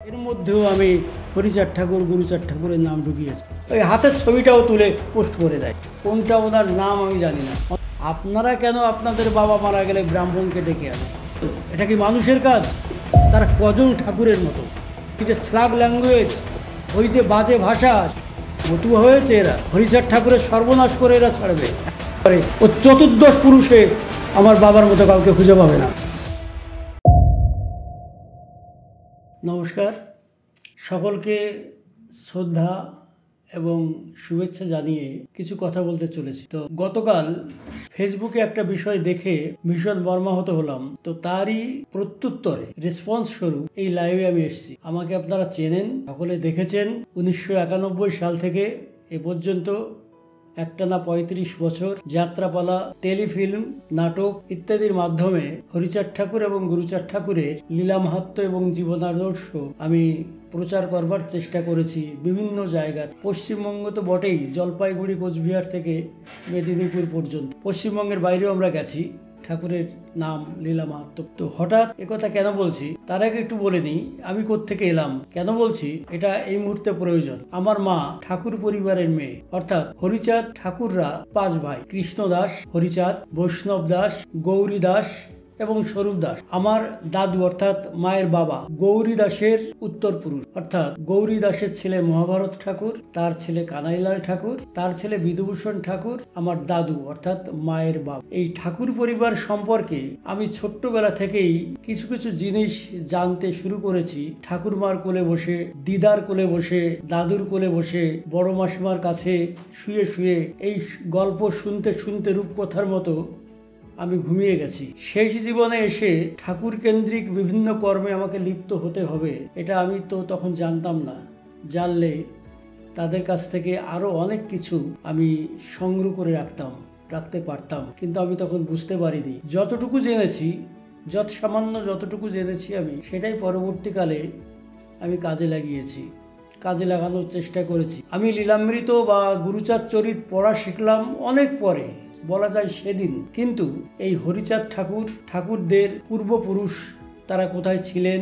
এর মধ্যেও আমি হরিচাঁদ ঠাকুর গুরুচাঁদ ঠাকুরের নাম ঢুকিয়েছি। ওই হাতের ছবিটাও তুলে পোস্ট করে দেয়। কোনটা ওনার নাম আমি জানি না। আপনারা কেন আপনাদের বাবা মারা গেলে ব্রাহ্মণকে ডেকে আনেন? এটা কি মানুষের কাজ? তারা কজন ঠাকুরের মতো? এই যে স্ল্যাগ ল্যাঙ্গুয়েজ, ওই যে বাজে ভাষা, মতুয়া হয়েছে এরা। হরিচাঁদ ঠাকুরের সর্বনাশ করে এরা ছাড়বে। ও চতুর্দশ পুরুষে আমার বাবার মতো কাউকে খুঁজে পাবে না। নমস্কার, সকলকে শ্রদ্ধা এবং শুভেচ্ছা জানিয়ে কিছু কথা বলতে চলেছি। তো গতকাল ফেসবুকে একটা বিষয় দেখে ভীষণ মর্মাহত হলাম। তো তারই প্রত্যুত্তরে রেসপন্স স্বরূপ এই লাইভে আমি এসেছি। আমাকে আপনারা চেনেন, সকলে দেখেছেন। 1991 সাল থেকে এ পর্যন্ত একটানা 35 বছর যাত্রাপালা, টেলিফিল্ম, নাটক ইত্যাদির মাধ্যমে হরিচাঁদ ঠাকুর এবং গুরুচাঁদ ঠাকুরের লীলা মাহাত্ম্য এবং জীবনাদর্শ আমি প্রচার করবার চেষ্টা করেছি বিভিন্ন জায়গায়। পশ্চিমবঙ্গ তো বটেই, জলপাইগুড়ি, কোচবিহার থেকে মেদিনীপুর পর্যন্ত। পশ্চিমবঙ্গের বাইরেও আমরা গেছি ঠাকুরের নাম, লীলা মাহাত্ম্য। তো হঠাৎ একথা কেন বলছি তার আগে একটু বলে নিই আমি কোত্থেকে এলাম, কেন বলছি এটা এই মুহূর্তে প্রয়োজন। আমার মা ঠাকুর পরিবারের মেয়ে, অর্থাৎ হরিচাঁদ ঠাকুররা 5 ভাই: কৃষ্ণ দাস, হরিচাঁদ, বৈষ্ণব দাস, গৌরী দাস এবং স্বরূপ দাস। আমার দাদু অর্থাৎ মায়ের বাবা গৌরী দাসের উত্তর পুরুষ, অর্থাৎ গৌরী দাসের ছেলে মহাভারত ঠাকুর, তার ছেলে কানাইলাল ঠাকুর, তার ছেলে বিধুভূষণ ঠাকুর আমার দাদু অর্থাৎ মায়ের বাবা। এই ঠাকুর পরিবার সম্পর্কে আমি ছোট্টবেলা থেকেই কিছু কিছু জিনিস জানতে শুরু করেছি। ঠাকুরমার কোলে বসে, দিদার কোলে বসে, দাদুর কোলে বসে, বড় মাসিমার কাছে শুয়ে শুয়ে এই গল্প শুনতে শুনতে রূপকথার মতো আমি ঘুমিয়ে গেছি। শেষ জীবনে এসে ঠাকুর কেন্দ্রিক বিভিন্ন কর্মে আমাকে লিপ্ত হতে হবে, এটা আমি তো তখন জানতাম না। জানলে তাদের কাছ থেকে আরো অনেক কিছু আমি সংগ্রহ করে রাখতে পারতাম, কিন্তু আমি তখন বুঝতে পারিনি। যতটুকু জেনেছি, যতটুকু জেনেছি আমি সেটাই পরবর্তীকালে আমি কাজে লাগিয়েছি, কাজে লাগানোর চেষ্টা করেছি। আমি লীলামৃত বা গুরুচাঁদ চরিত পড়া শিখলাম অনেক পরে, বলা যায় সেদিন। কিন্তু এই হরিচাঁদ ঠাকুরদের পূর্বপুরুষ তারা কোথায় ছিলেন,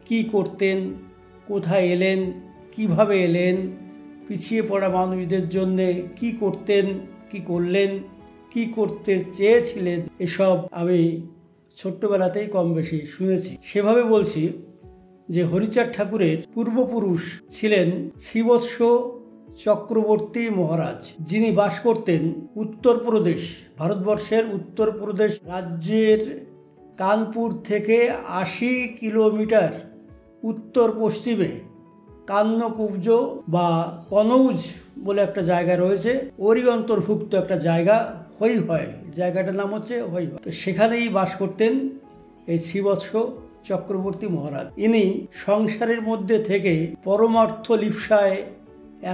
কি করতেন, কোথায় এলেন, কিভাবে এলেন, পিছিয়ে পড়া মানুষদের জন্যে কি করতেন, কি করলেন, কি করতে চেয়েছিলেন, এসব আমি ছোট্টবেলাতেই কম বেশি শুনেছি। সেভাবে বলছি যে হরিচাঁদ ঠাকুরের পূর্বপুরুষ ছিলেন শ্রীবৎস চক্রবর্তী মহারাজ, যিনি বাস করতেন উত্তরপ্রদেশ, ভারতবর্ষের উত্তরপ্রদেশ রাজ্যের কানপুর থেকে 80 কিলোমিটার উত্তর পশ্চিমে কান্নকুব্জ বা কনৌজ বলে একটা জায়গা রয়েছে, ওরই অন্তর্ভুক্ত একটা জায়গা হৈহয়, জায়গাটার নাম হচ্ছে হৈহয়। তো সেখানেই বাস করতেন এই শ্রীবৎস চক্রবর্তী মহারাজ। ইনি সংসারের মধ্যে থেকে পরমার্থ লিপ্সায়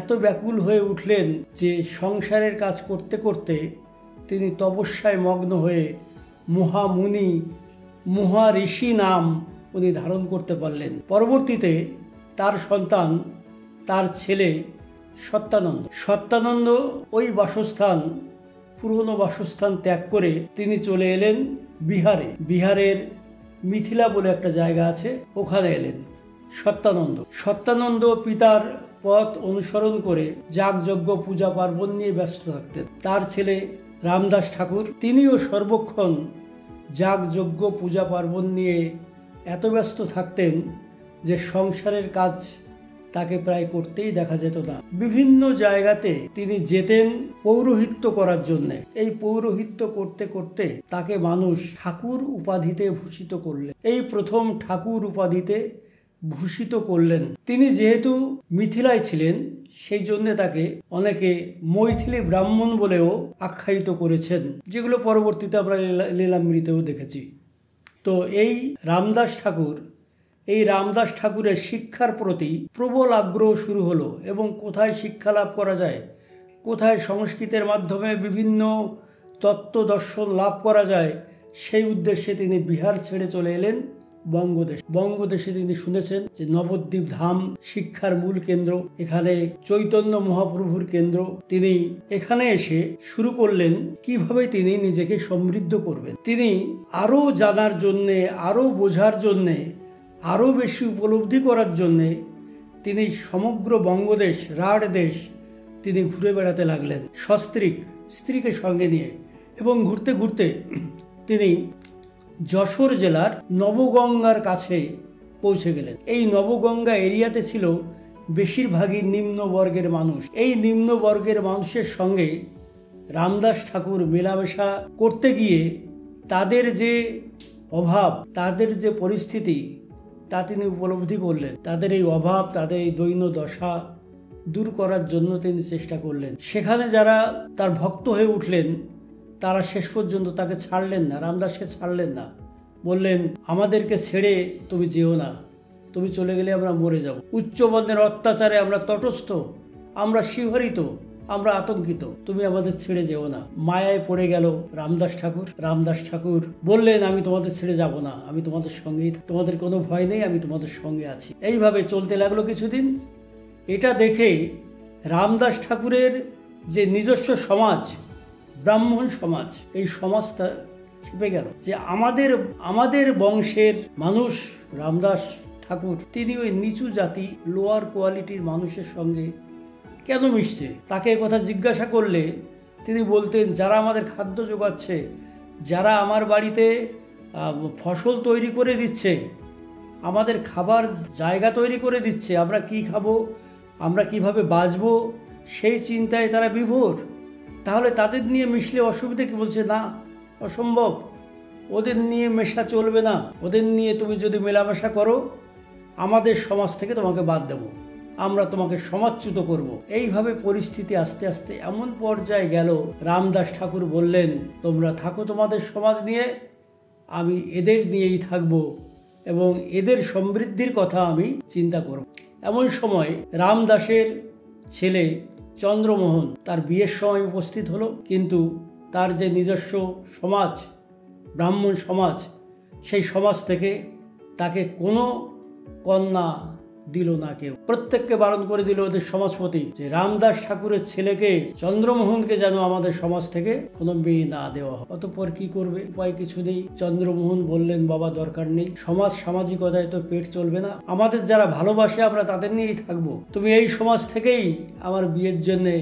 এত ব্যাকুল হয়ে উঠলেন যে সংসারের কাজ করতে করতে তিনি তপস্যায় মগ্ন হয়ে মহামুনি, মহাঋষি নাম উনি ধারণ করতে পারলেন। পরবর্তীতে তার সন্তান, তার ছেলে সত্যানন্দ ওই বাসস্থান, পুরনো বাসস্থান ত্যাগ করে তিনি চলে এলেন বিহারের মিথিলা বলে একটা জায়গা আছে, ওখানে এলেন সত্যানন্দ পিতার পথ অনুসরণ করে যাগযজ্ঞ, পূজা পার্বণ নিয়ে ব্যস্ত থাকতেন। তার ছেলে রামদাস ঠাকুর, তিনিও সর্বক্ষণ যাগযজ্ঞ, পূজা পার্বণ নিয়ে এত ব্যস্ত থাকতেন যে সংসারের কাজ তাকে প্রায় করতেই দেখা যেত না। বিভিন্ন জায়গাতে তিনি যেতেন পৌরোহিত্য করার জন্য। এই পৌরোহিত্য করতে করতে তাকে মানুষ ঠাকুর উপাধিতে ভূষিত করলেন। এই প্রথম ঠাকুর উপাধিতে ভূষিত করলেন। তিনি যেহেতু মিথিলায় ছিলেন, সেই জন্য তাকে অনেকে মৈথিলী ব্রাহ্মণ বলেও আখ্যায়িত করেছেন, যেগুলো পরবর্তীতে আমরা লীলামৃতেও দেখেছি। তো এই রামদাস ঠাকুরের শিক্ষার প্রতি প্রবল আগ্রহ শুরু হলো, এবং কোথায় শিক্ষা লাভ করা যায়, কোথায় সংস্কৃতের মাধ্যমে বিভিন্ন তত্ত্ব দর্শন লাভ করা যায়, সেই উদ্দেশ্যে তিনি বিহার ছেড়ে চলে এলেন বঙ্গদেশে। তিনি শুনেছেন যে নবদ্বীপ ধাম শিক্ষার মূল কেন্দ্র, এখানে চৈতন্য মহাপ্রভুর কেন্দ্র। তিনি এখানে এসে শুরু করলেন কিভাবে তিনি নিজেকে সমৃদ্ধ করবেন। তিনি আরো জানার জন্যে, আরো বোঝার জন্যে আরও বেশি উপলব্ধি করার জন্যে তিনি সমগ্র বঙ্গদেশ, রাঢ় দেশ তিনি ঘুরে বেড়াতে লাগলেন সস্ত্রীক, স্ত্রীকে সঙ্গে নিয়ে। এবং ঘুরতে ঘুরতে তিনি যশোর জেলার নবগঙ্গার কাছে পৌঁছে গেলেন। এই নবগঙ্গা এরিয়াতে ছিল বেশিরভাগই নিম্নবর্গের মানুষ। এই নিম্নবর্গের মানুষের সঙ্গে রামদাস ঠাকুর মেলামেশা করতে গিয়ে তাদের যে অভাব, তাদের যে পরিস্থিতি, তা তিনি উপলব্ধি করলেন। তাদের এই অভাব, তাদের এই দৈন্য দশা দূর করার জন্য তিনি চেষ্টা করলেন। সেখানে যারা তার ভক্ত হয়ে উঠলেন তারা শেষ পর্যন্ত তাকে ছাড়লেন না, রামদাসকে ছাড়লেন না। বললেন, আমাদেরকে ছেড়ে তুমি যেও না, তুমি চলে গেলে আমরা মরে যাব। উচ্চবর্ণের অত্যাচারে আমরা তটস্থ, আমরা শিহরিত, আমরা আতঙ্কিত, তুমি আমাদের ছেড়ে যেও না। মায়ায় পড়ে গেল রামদাস ঠাকুর। রামদাস ঠাকুর বললেন, আমি তোমাদের ছেড়ে যাব না, আমি তোমাদের সঙ্গেই, তোমাদের কোনো ভয় নেই, আমি তোমাদের সঙ্গে আছি। এইভাবে চলতে লাগলো কিছুদিন। এটা দেখে রামদাস ঠাকুরের যে নিজস্ব সমাজ, ব্রাহ্মণ সমাজ, এই সমাজটা খেপে গেল যে আমাদের বংশের মানুষ রামদাস ঠাকুর, তিনি ওই নিচু জাতি, লোয়ার কোয়ালিটির মানুষের সঙ্গে কেন মিশছে? তাকে কথা জিজ্ঞাসা করলে তিনি বলতেন, যারা আমাদের খাদ্য যোগাচ্ছে, যারা আমার বাড়িতে ফসল তৈরি করে দিচ্ছে, আমাদের খাবার জায়গা তৈরি করে দিচ্ছে, আমরা কি খাবো, আমরা কিভাবে বাঁচবো, সেই চিন্তায় তারা বিভোর। তাহলে তাদের নিয়ে মিশলে অসুবিধা কি? বলছে, না, অসম্ভব, ওদের নিয়ে মেশা চলবে না, ওদের নিয়ে তুমি যদি মেলামেশা করো আমাদের সমাজ থেকে তোমাকে বাদ দেব, আমরা তোমাকে সমাজচ্যুত করব। এইভাবে পরিস্থিতি আস্তে আস্তে এমন পর্যায়ে গেল, রামদাস ঠাকুর বললেন, তোমরা থাকো তোমাদের সমাজ নিয়ে, আমি এদের নিয়েই থাকব এবং এদের সমৃদ্ধির কথা আমি চিন্তা করব। এমন সময় রামদাসের ছেলে চন্দ্রমোহন তার বিয়ের সময় উপস্থিত হলো, কিন্তু তার যে নিজস্ব সমাজ, ব্রাহ্মণ সমাজ, সেই সমাজ থেকে তাকে কোনো কন্যা দিল না কেউ। প্রত্যেককে বারণ করে দিল ওদের সমাজপতি যে রামদাস ঠাকুরের ছেলেকে, চন্দ্রমোহনকে যেন আমাদের সমাজ থেকে কোনো মেয়ে না দেওয়া হয়। অতঃপর কি করবে? উপায় কিছু নেই। চন্দ্রমোহন বললেন, বাবা দরকার নেই, সামাজিকতায় তো পেট চলবে না, আমাদের যারা ভালোবাসে আমরা তাদের নিয়েই থাকবো, তুমি এই সমাজ থেকেই আমার বিয়ের জন্যে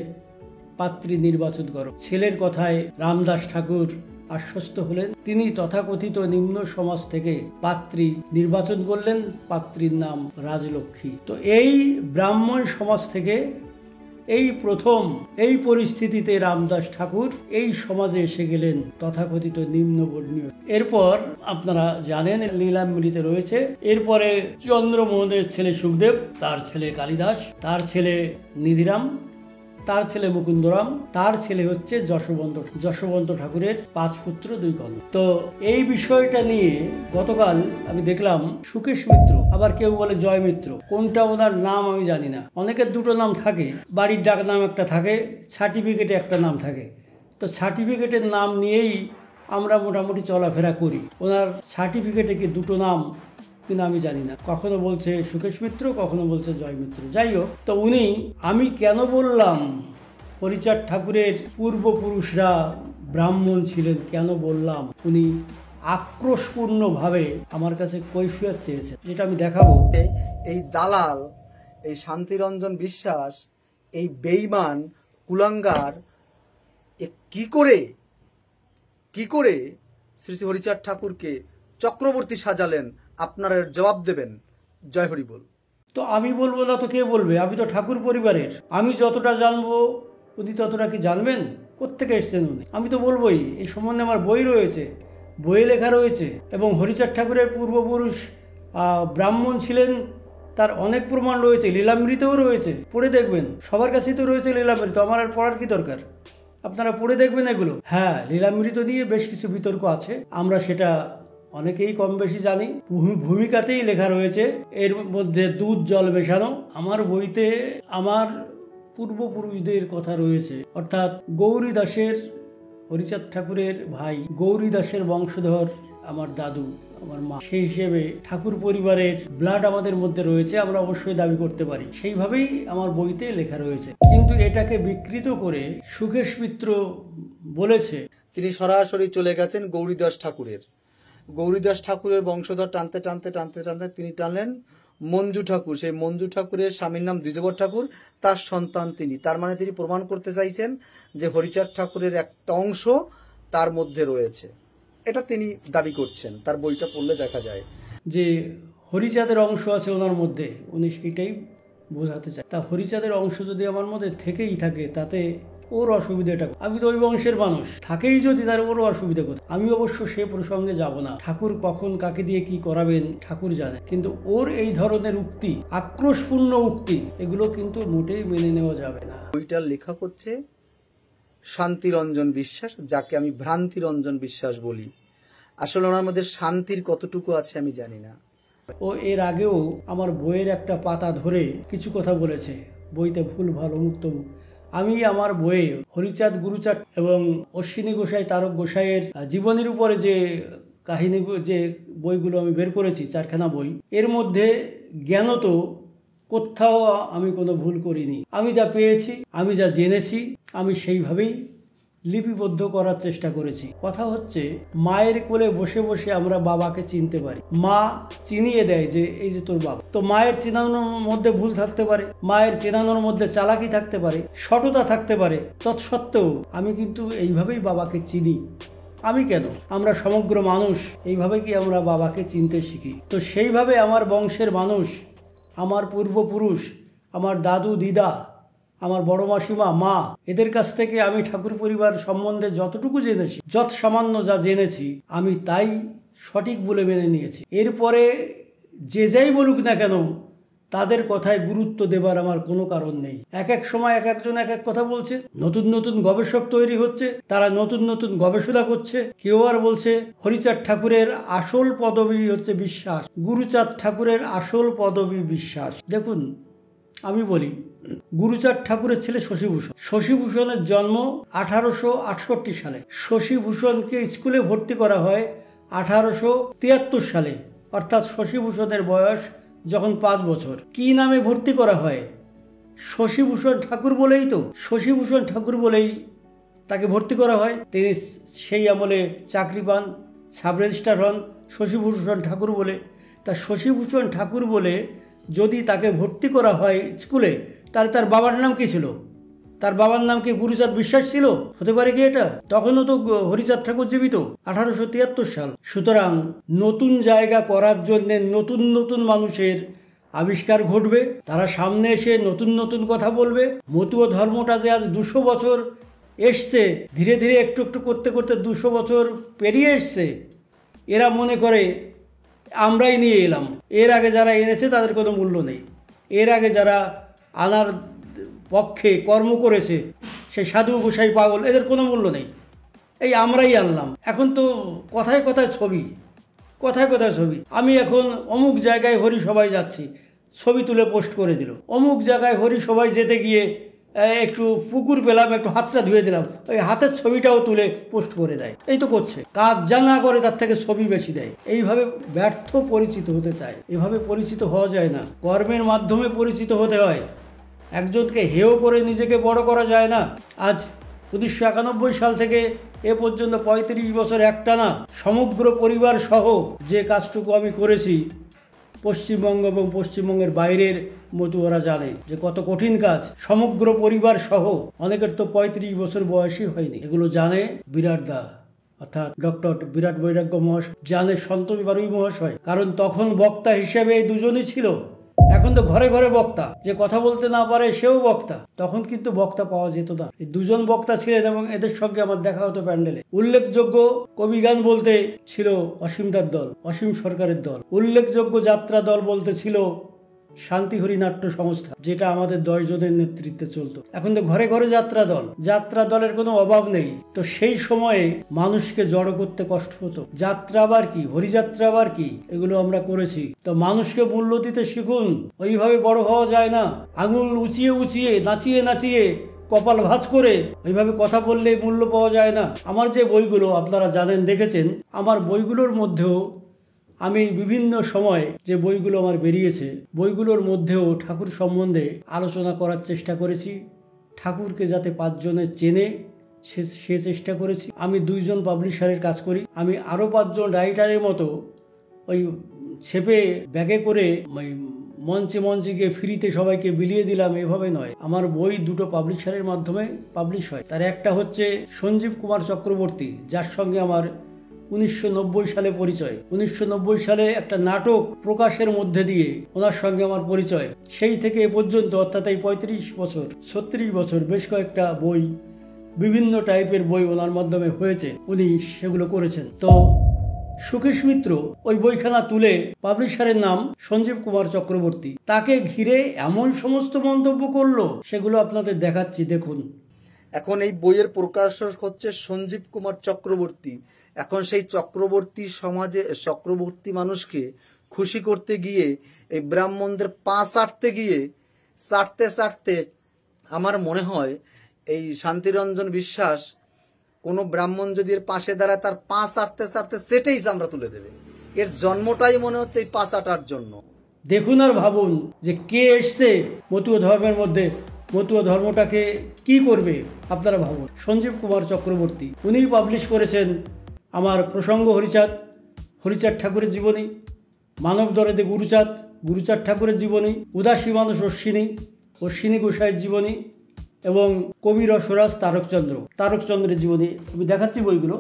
পাত্রী নির্বাচন করো। ছেলের কথায় রামদাস ঠাকুর আশ্বস্ত হলেন। তিনি তথাকথিত নিম্ন সমাজ থেকে পাত্রী নির্বাচন করলেন। পাত্রীর নাম রাজলক্ষ্মী। তো এই ব্রাহ্মণ সমাজ থেকে এই প্রথম এই পরিস্থিতিতে রামদাস ঠাকুর এই সমাজে এসে গেলেন, তথাকথিত নিম্নবর্ণীয়। এরপর আপনারা জানেন লীলামৃতে রয়েছে। এরপরে চন্দ্রমোহনের ছেলে সুখদেব, তার ছেলে কালিদাস, তার ছেলে নিধিরাম, তার ছেলে মুকুন্দরাম, তার ছেলে হচ্ছে যশবন্ত ঠাকুরের 5 পুত্র 2 কন্যা। তো এই বিষয়টা নিয়ে গতকাল আমি দেখলাম সুকেশ মিত্র, আবার কেউ বলে জয় মিত্র, কোনটা ওনার নাম আমি জানি না। অনেকের 2টো নাম থাকে, বাড়ির ডাক নাম একটা থাকে, সার্টিফিকেটে একটা নাম থাকে। তো সার্টিফিকেটের নাম নিয়েই আমরা মোটামুটি চলাফেরা করি। ওনার সার্টিফিকেটে কি 2টো নাম কিন্তু আমি জানি না, কখনো বলছে সুকেশ মিত্র, কখনো বলছে জয় মিত্র। যাই হোক, তো উনি, আমি কেন বললাম হরিচাঁদ ঠাকুরের পূর্বপুরুষরা ব্রাহ্মণ ছিলেন, কেন বললাম, উনি আক্রোশপূর্ণভাবে আমার কাছে কৈফিয়ত চেয়েছেন, যেটা আমি দেখাবো। এই দালাল, এই শান্তিরঞ্জন বিশ্বাস, এই বেঈমান কুলাঙ্গার কি করে শ্রী শ্রী হরিচাঁদ ঠাকুরকে চক্রবর্তী সাজালেন, আপনারা জবাব দেবেন। জয় হরি বল। তো আমি বলবো না তো কে বলবে? আমি তো ঠাকুর পরিবারের, আমি যতটা জানবো উনি ততটা কি জানবেন? কোত্থেকে এসছেন উনি? আমি তো বলবোই। এই সম্বন্ধে আমার বই রয়েছে, বইয়ে লেখা রয়েছে, এবং হরিচাঁদ ঠাকুরের পূর্বপুরুষ ব্রাহ্মণ ছিলেন তার অনেক প্রমাণ রয়েছে, লীলামৃতেও রয়েছে, পড়ে দেখবেন। সবার কাছেই তো রয়েছে লীলামৃত, আমার আর পড়ার কি দরকার? আপনারা পড়ে দেখবেন এগুলো। হ্যাঁ, লীলামৃত নিয়ে বেশ কিছু বিতর্ক আছে, আমরা সেটা অনেকেই কম বেশি জানি। ভূমিকাতেই লেখা রয়েছে, এর মধ্যে দুধ জল মেশানো। আমার বইতে আমার পূর্বপুরুষদের কথা রয়েছে, অর্থাৎ গৌরী দাসের, হরিচাঁদ ঠাকুরের ভাই গৌরী দাসের বংশধর আমার দাদু, আমার মা, সেই হিসেবে ঠাকুর পরিবারের ব্লাড আমাদের মধ্যে রয়েছে, আমরা অবশ্যই দাবি করতে পারি। সেইভাবেই আমার বইতে লেখা রয়েছে। কিন্তু এটাকে বিকৃত করে সুকেশ মিত্র বলেছে, তিনি সরাসরি চলে গেছেন গৌরীদাস ঠাকুরের গৌরীদাস ঠাকুরের বংশধর টানতে টানতে টানতে টানতে তিনি টানলেন মঞ্জু ঠাকুর। সেই মঞ্জু ঠাকুরের স্বামীর নাম দ্বিজবর ঠাকুর, তার সন্তান তিনি। তার মানে তিনি প্রমাণ করতে চাইছেন যে হরিচাঁদ ঠাকুরের একটা অংশ তার মধ্যে রয়েছে, এটা তিনি দাবি করছেন। তার বইটা পড়লে দেখা যায় যে হরিচাঁদের অংশ আছে ওনার মধ্যে, উনি সেটাই বোঝাতে চায়। তা হরিচাঁদের অংশ যদি আমার মধ্যে থেকেই থাকে তাতে ওর অসুবিধাটা, আমি তো ওই বংশের মানুষ, থাকেই যদি তার ওর অসুবিধা কোথায়? আমি অবশ্য সে প্রসঙ্গে যাব না। ঠাকুর কখন কাকে দিয়ে কি করাবেন ঠাকুর জানে, কিন্তু ওর এই ধরনের উক্তি, আক্রোশপূর্ণ উক্তি, এগুলো কিন্তু মোটেই মেনে নেওয়া যাবে না। বইটার লেখক হচ্ছে শান্তিরঞ্জন বিশ্বাস, যাকে আমি ভ্রান্তিরঞ্জন বিশ্বাস বলি। আসলে ওনার মধ্যে শান্তির কতটুকু আছে আমি জানি না। ও এর আগেও আমার বইয়ের একটা পাতা ধরে কিছু কথা বলেছে, বইতে ভুল ভাল অমুক তমুক। আমি আমার বইয়ে হরিচাঁদ, গুরুচাঁদ এবং অশ্বিনী গোসাই, তারক গোসাইয়ের জীবনীর উপরে যে কাহিনী, যে বইগুলো আমি বের করেছি, 4খানা বই, এর মধ্যে জ্ঞানত কোথাও আমি কোনো ভুল করিনি। আমি যা পেয়েছি, আমি যা জেনেছি, আমি সেইভাবেই লিপিবদ্ধ করার চেষ্টা করেছি। কথা হচ্ছে, মায়ের কোলে বসে বসে আমরা বাবাকে চিনতে পারি। মা চিনিয়ে দেয় যে এই যে তোর বাবা। তো মায়ের চেনানোর মধ্যে ভুল থাকতে পারে, মায়ের চেনানোর মধ্যে চালাকি থাকতে পারে, সততা থাকতে পারে। তৎসত্ত্বেও আমি কিন্তু এইভাবেই বাবাকে চিনি। আমি কেন, আমরা সমগ্র মানুষ এইভাবে কি আমরা বাবাকে চিনতে শিখি। তো সেইভাবে আমার বংশের মানুষ, আমার পূর্বপুরুষ, আমার দাদু দিদা, আমার বড় মাসিমা, মা, এদের কাছ থেকে আমি ঠাকুর পরিবার সম্বন্ধে যতটুকু জেনেছি, যত সামান্য যা জেনেছি, আমি তাই সঠিক বলে মেনে নিয়েছি। এরপরে যে যাই বলুক না কেন, তাদের কথায় গুরুত্ব দেবার আমার কোনো কারণ নেই। এক এক সময় এক একজন এক এক কথা বলছে, নতুন নতুন গবেষক তৈরি হচ্ছে, তারা নতুন নতুন গবেষণা করছে। কেউ আর বলছে হরিচাঁদ ঠাকুরের আসল পদবী হচ্ছে বিশ্বাস, গুরুচাঁদ ঠাকুরের আসল পদবী বিশ্বাস। দেখুন, আমি বলি, গুরুচাঁদ ঠাকুরের ছেলে শশীভূষণ। শশীভূষণের জন্ম 1868 সালে। শশীভূষণকে স্কুলে ভর্তি করা হয় 1873 সালে, অর্থাৎ শশীভূষণের বয়স যখন 5 বছর। কি নামে ভর্তি করা হয়? শশীভূষণ ঠাকুর বলেই তো, শশীভূষণ ঠাকুর বলেই তাকে ভর্তি করা হয়। তিনি সেই আমলে চাকরি পান, সাব রেজিস্ট্রার হন শশীভূষণ ঠাকুর বলে। তা শশীভূষণ ঠাকুর বলে যদি তাকে ভর্তি করা হয় স্কুলে, তাহলে তার বাবার নাম কি ছিল? তার বাবার নাম কি গুরুচাঁদ বিশ্বাস ছিল? হতে পারে কি এটা? তখনও তো হরিচাঁদ ঠাকুর জীবিত, 1873 সাল। সুতরাং নতুন জায়গা করার জন্য নতুন নতুন মানুষের আবিষ্কার ঘটবে, তারা সামনে এসে নতুন নতুন কথা বলবে। মতুয়া ধর্মটা যে আজ 200 বছর এসছে, ধীরে ধীরে একটু একটু করতে করতে 200 বছর পেরিয়ে এসছে, এরা মনে করে আমরাই নিয়ে এলাম। এর আগে যারা এনেছে তাদের কোনো মূল্য নেই। এর আগে যারা আনার পক্ষে কর্ম করেছে, সেই সাধু গোসাই পাগল, এদের কোনো মূল্য নেই। এই আমরাই আনলাম। এখন তো কথায় কথায় ছবি, কথায় কথায় ছবি। আমি এখন অমুক জায়গায় হরি সবাই যাচ্ছি, ছবি তুলে পোস্ট করে দিল। অমুক জায়গায় হরি সবাই যেতে গিয়ে একটু পুকুর পেলাম, একটু হাতটা ধুয়ে দিলাম, ওই হাতের ছবিটাও তুলে পোস্ট করে দেয়। এই তো করছে। কাজ যা না করে তার থেকে ছবি বেশি দেয়। এইভাবে ব্যর্থ পরিচিত হতে চায়। এভাবে পরিচিত হওয়া যায় না, কর্মের মাধ্যমে পরিচিত হতে হয়। একজনকে হেয় করে নিজেকে বড় করা যায় না। আজ 1991 সাল থেকে এ পর্যন্ত 35 বছর একটানা সমগ্র পরিবার সহ যে কাজটুকু আমি করেছি, পশ্চিমবঙ্গ এবং পশ্চিমবঙ্গের বাইরের মতুয়ারা জানে যে কত কঠিন কাজ। সমগ্র পরিবার সহ, অনেকের তো 35 বছর বয়সই হয়নি। এগুলো জানে বিরাট দা, অর্থাৎ ডক্টর বিরাট বৈরাগ্য মহাশয়, জানে সন্তোষ বারুই মহাশয়। কারণ তখন বক্তা হিসেবে এই দুজনই ছিল। এখন তো ঘরে ঘরে বক্তা, যে কথা বলতে না পারে সেও বক্তা। তখন কিন্তু বক্তা পাওয়া যেত না। এই দুজন বক্তা ছিলেন এবং এদের সঙ্গে আমার দেখা হতো প্যান্ডেলে। উল্লেখযোগ্য কবিগান বলতে ছিল অসীমদার দল, অসীম সরকারের দল। উল্লেখযোগ্য যাত্রা দল বলতে ছিল শান্তিহরি নাট্য সংস্থা, যেটা আমাদের 10 জনের নেতৃত্বে চলতো। এখন তো ঘরে ঘরে যাত্রা দল, যাত্রা দলের কোনো অভাব নেই। তো সেই সময়ে মানুষকে জড়ো করতে কষ্ট হতো। যাত্রা আবার কি, হরিযাত্রা আবার কি, এগুলো আমরা করেছি। তো মানুষকে মূল্য দিতে শিখুন। ওইভাবে বড় হওয়া যায় না। আঙুল উঁচিয়ে উঁচিয়ে, নাচিয়ে নাচিয়ে, কপাল ভাঁজ করে ওইভাবে কথা বললে মূল্য পাওয়া যায় না। আমার যে বইগুলো আপনারা জানেন, দেখেছেন, আমার বইগুলোর মধ্যেও আমি বিভিন্ন সময় যে বইগুলো আমার বেরিয়েছে, বইগুলোর মধ্যেও ঠাকুর সম্বন্ধে আলোচনা করার চেষ্টা করেছি। ঠাকুরকে যাতে 5 জনে চেনে সে চেষ্টা করেছি। আমি 2 জন পাবলিশারের কাজ করি। আমি আরও 5 জন রাইটারের মতো ওই ছেপে ব্যাগে করে ওই মঞ্চে মঞ্চে গিয়ে ফ্রিতে সবাইকে বিলিয়ে দিলাম, এভাবে নয়। আমার বই 2টো পাবলিশারের মাধ্যমে পাবলিশ হয়। তার একটা হচ্ছে সঞ্জীব কুমার চক্রবর্তী, যার সঙ্গে আমার 1990 সালে পরিচয়। 1990 সালে একটা নাটক প্রকাশের মধ্যে দিয়ে ওনার সঙ্গে আমার পরিচয়। সেই থেকে এ পর্যন্ত, অর্থাৎ এই 35 বছর 36 বছর বেশ কয়েকটা বই, বিভিন্ন টাইপের বই ওনার মাধ্যমে হয়েছে, উনি সেগুলো করেছেন। তো সুকেশ মিত্র ওই বইখানা তুলে, পাবলিশারের নাম সঞ্জীব কুমার চক্রবর্তী, তাকে ঘিরে এমন সমস্ত মন্তব্য করলো, সেগুলো আপনাদের দেখাচ্ছি, দেখুন। এখন এই বইয়ের প্রকাশক হচ্ছে সঞ্জীব কুমার চক্রবর্তী। এখন সেই চক্রবর্তী সমাজে চক্রবর্তী মানুষকে খুশি করতে গিয়ে এই ব্রাহ্মণদের পা চাটতে গিয়ে চাটতে আমার মনে হয় এই শান্তিরঞ্জন বিশ্বাস কোনো ব্রাহ্মণ যদি এর পাশে দাঁড়ায়, তার পা চাটতে সেটাই চামড়া তুলে দেবে। এর জন্মটাই মনে হচ্ছে এই পা চাটার জন্য। দেখুন আর ভাবুন যে কে এসছে মতুয়া ধর্মের মধ্যে, মতুয়া ধর্মটাকে কি করবে, আপনারা ভাবুন। সঞ্জীব কুমার চক্রবর্তী, উনিই পাবলিশ করেছেন আমার প্রসঙ্গ হরিচাঁদ ঠাকুরের জীবনী, মানব দরদে গুরুচাঁদ ঠাকুরের জীবনী, উদাসী মানুষ অশ্বিনী গোসাইয়ের জীবনী এবং কবি রসরাজ তারকচন্দ্রের জীবনী। আমি দেখাচ্ছি বইগুলো।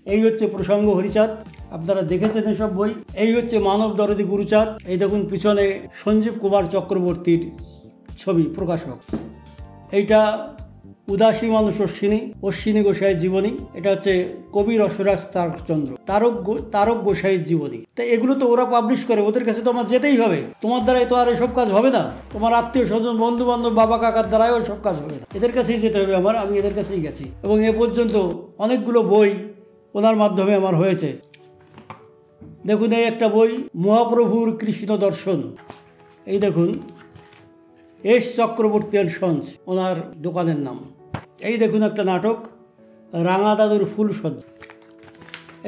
এই হচ্ছে প্রসঙ্গ হরিচাঁদ, আপনারা দেখেছেন এসব বই। এই হচ্ছে মানব দরদী গুরুচাঁদ। এই দেখুন পিছনে সঞ্জীব কুমার চক্রবর্তীর ছবি, প্রকাশক। এইটা উদাসী মানুষ অশ্বিনী গোসাইয়ের জীবনী। এটা হচ্ছে কবি রসরাজ তারক গোসাইয়ের জীবনী। তা এগুলো তো ওরা পাবলিশ করে, ওদের কাছে তো আমার যেতেই হবে। তোমার দ্বারাই তো আর এসব কাজ হবে না, তোমার আত্মীয় স্বজন বন্ধু বান্ধব বাবা কাকার দ্বারাই সব কাজ হবে না, এদের কাছেই যেতে হবে আমার। আমি এদের কাছেই গেছি এবং এ পর্যন্ত অনেকগুলো বই ওনার মাধ্যমে আমার হয়েছে। দেখুন এই একটা বই, মহাপ্রভুর কৃষ্ণ দর্শন। এই দেখুন এস চক্রবর্তী এন্ড সন্স ওনার দোকানের নাম। এই দেখুন একটা নাটক, রাঙা দাদুর ফুল সজ্জা।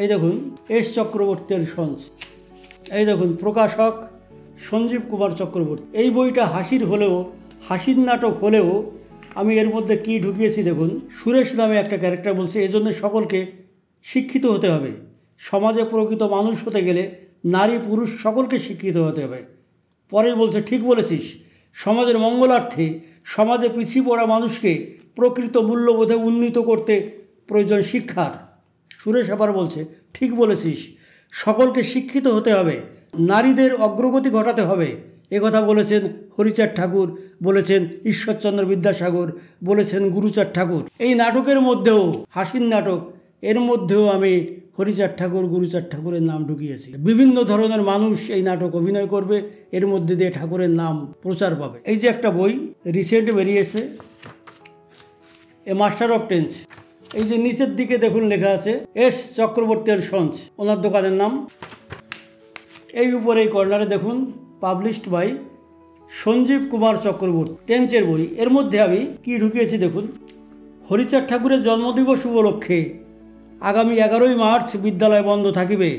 এই দেখুন এস চক্রবর্তী এন্ড সন্স। এই দেখুন প্রকাশক সঞ্জীব কুমার চক্রবর্তী। এই বইটা হাসির নাটক হলেও আমি এর মধ্যে কি ঢুকিয়েছি দেখুন। সুরেশ নামে একটা ক্যারেক্টার বলছে, এজন্য সকলকে শিক্ষিত হতে হবে। সমাজে প্রকৃত মানুষ হতে গেলে নারী পুরুষ সকলকে শিক্ষিত হতে হবে। পরে বলছে, ঠিক বলেছিস, সমাজের মঙ্গলার্থে সমাজে পিছিয়ে পড়া মানুষকে প্রকৃত মূল্যবোধে উন্নীত করতে প্রয়োজন শিক্ষার। সুরেশ আবার বলছে, ঠিক বলেছিস, সকলকে শিক্ষিত হতে হবে, নারীদের অগ্রগতি ঘটাতে হবে। একথা বলেছেন হরিচাঁদ ঠাকুর, বলেছেন ঈশ্বরচন্দ্র বিদ্যাসাগর, বলেছেন গুরুচাঁদ ঠাকুর। এই নাটকের মধ্যেও, হাসির নাটক, এর মধ্যেও আমি হরিচাঁদ ঠাকুর গুরুচাঁদ ঠাকুরের নাম ঢুকিয়েছি। বিভিন্ন ধরনের মানুষ এই নাটক অভিনয় করবে, এর মধ্যে দিয়ে ঠাকুরের নাম প্রচার পাবে। এই যে একটা বই রিসেন্ট বেরিয়েছে, এ মাস্টার অফ টেন্স। এই যে নিচের দিকে দেখুন লেখা আছে এস চক্রবর্তী এন্ড সন্স, ওনার দোকানের নাম। এই উপরে এই কর্নারে দেখুন পাবলিশড বাই সঞ্জীব কুমার চক্রবর্তী, টেন্সের বই। এর মধ্যে আমি কি ঢুকিয়েছি দেখুন। হরিচাঁদ ঠাকুরের জন্মদিবস উপলক্ষে আগামী 11ই মার্চ বিদ্যালয় বন্ধ থাকিবে।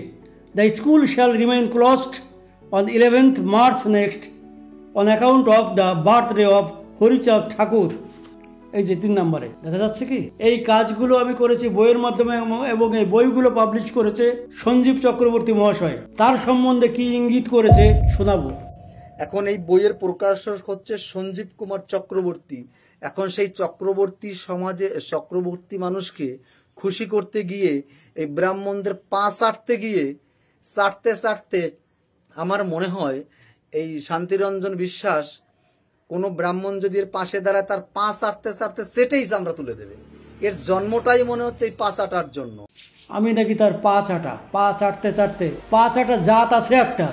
The school shall remain closed on 11th March next on account of the birthday of Harichand Thakur. এই যে 3 নম্বরে দেখা যাচ্ছে কি, এই কাজগুলো আমি করেছি বইয়ের মাধ্যমে এবং এই বইগুলো পাবলিশ করেছে সঞ্জীব চক্রবর্তী মহাশয়। তার সম্বন্ধে কি ইঙ্গিত করেছে শোনাবো। এখন এই বইয়ের প্রকাশক হচ্ছে সঞ্জীব কুমার চক্রবর্তী। এখন সেই চক্রবর্তী সমাজে চক্রবর্তী মানুষকে খুশি করতে গিয়ে এই ব্রাহ্মণদের পা চাটতে গিয়ে চাটতে আমার মনে হয় এই শান্তিরঞ্জন বিশ্বাস কোনো ব্রাহ্মণ যদি এর পাশে দাঁড়ায়, তার পা চাটতে সেটাই চামড়া তুলে দেবে। এর জন্মটাই মনে হচ্ছে এই পা চাটার জন্য। আমি নাকি তার পা চাটতে পা চাটা জাত আছে একটা,